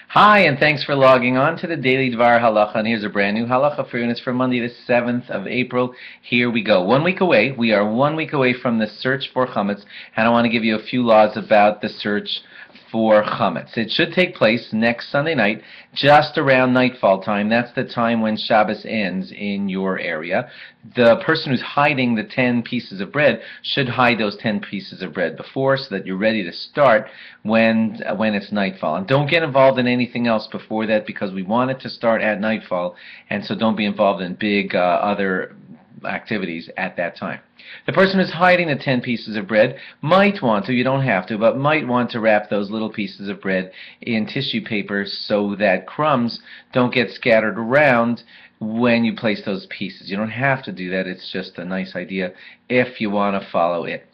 Hi, and thanks for logging on to the Daily DVAR halacha. And here's a brand new halacha for you, and it's for Monday, the 7th of April. Here we go. 1 week away. We are 1 week away from the search for Chametz, and I want to give you a few laws about the search for Chametz. It should take place next Sunday night, just around nightfall time. That's the time when Shabbos ends in your area. The person who's hiding the 10 pieces of bread should hide those 10 pieces of bread before, so that you're ready to start when it's nightfall. And don't get involved in anything else before that, because we want it to start at nightfall, and so don't be involved in big other activities at that time. The person who's hiding the 10 pieces of bread might want to, you don't have to, but might want to wrap those little pieces of bread in tissue paper so that crumbs don't get scattered around when you place those pieces. You don't have to do that. It's just a nice idea if you want to follow it.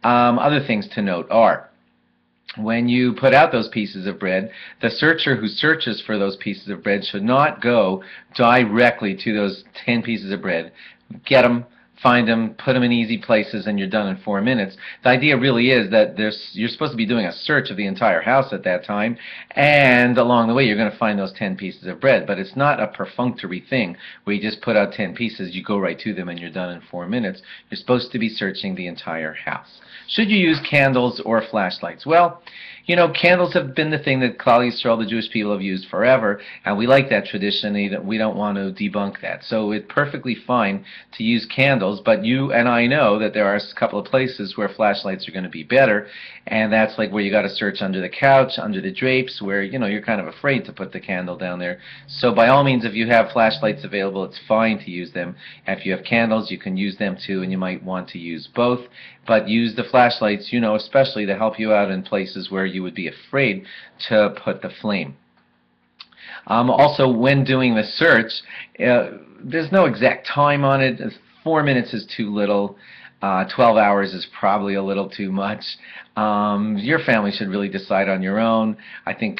Other things to note are, when you put out those pieces of bread, the searcher who searches for those pieces of bread should not go directly to those 10 pieces of bread. Get them, find them, put them in easy places, and you're done in 4 minutes. The idea really is that you're supposed to be doing a search of the entire house at that time, and along the way you're going to find those 10 pieces of bread. But it's not a perfunctory thing where you just put out 10 pieces, you go right to them, and you're done in 4 minutes. You're supposed to be searching the entire house. Should you use candles or flashlights? Well, you know, candles have been the thing that Klal Yisrael, the Jewish people, have used forever, and we like that tradition. We don't want to debunk that. So it's perfectly fine to use candles, but you and I know that there are a couple of places where flashlights are going to be better, and that's like where you got to search under the couch, under the drapes, where, you know, you're kind of afraid to put the candle down there. So by all means, if you have flashlights available, it's fine to use them. If you have candles, you can use them too, and you might want to use both. But use the flashlights, you know, especially to help you out in places where you would be afraid to put the flame. Also, when doing the search, there's no exact time on it. 4 minutes is too little. 12 hours is probably a little too much. Your family should really decide on your own. I think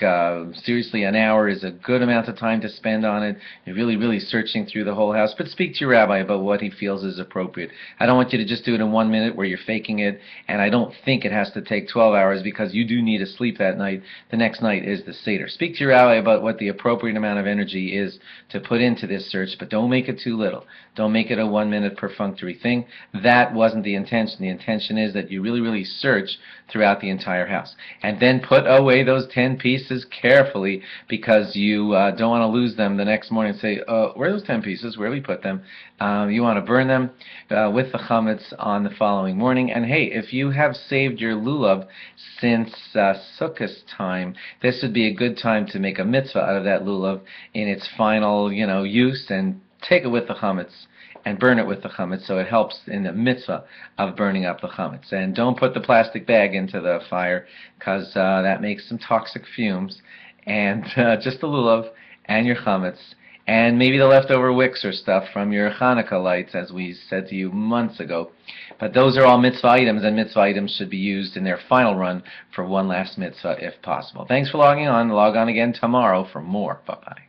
seriously, an hour is a good amount of time to spend on it. You're really searching through the whole house. But speak to your rabbi about what he feels is appropriate. I don't want you to just do it in 1 minute where you're faking it, and I don't think it has to take 12 hours, because you do need to sleep that night. The next night is the Seder. Speak to your rabbi about what the appropriate amount of energy is to put into this search, but don't make it too little. Don't make it a 1 minute perfunctory thing. That wasn't the intention. The intention is that you really search throughout the entire house. And then put away those 10 pieces carefully, because you don't want to lose them the next morning and say, where are those 10 pieces? Where did we put them? You want to burn them with the chametz on the following morning. And hey, if you have saved your lulav since Sukkot time, this would be a good time to make a mitzvah out of that lulav in its final, use, and take it with the chametz and burn it with the chametz, so it helps in the mitzvah of burning up the chametz. And don't put the plastic bag into the fire, because that makes some toxic fumes. And just the lulav and your chametz, and maybe the leftover wicks or stuff from your Hanukkah lights, as we said to you months ago. But those are all mitzvah items, and mitzvah items should be used in their final run for one last mitzvah if possible. Thanks for logging on. Log on again tomorrow for more. Bye-bye.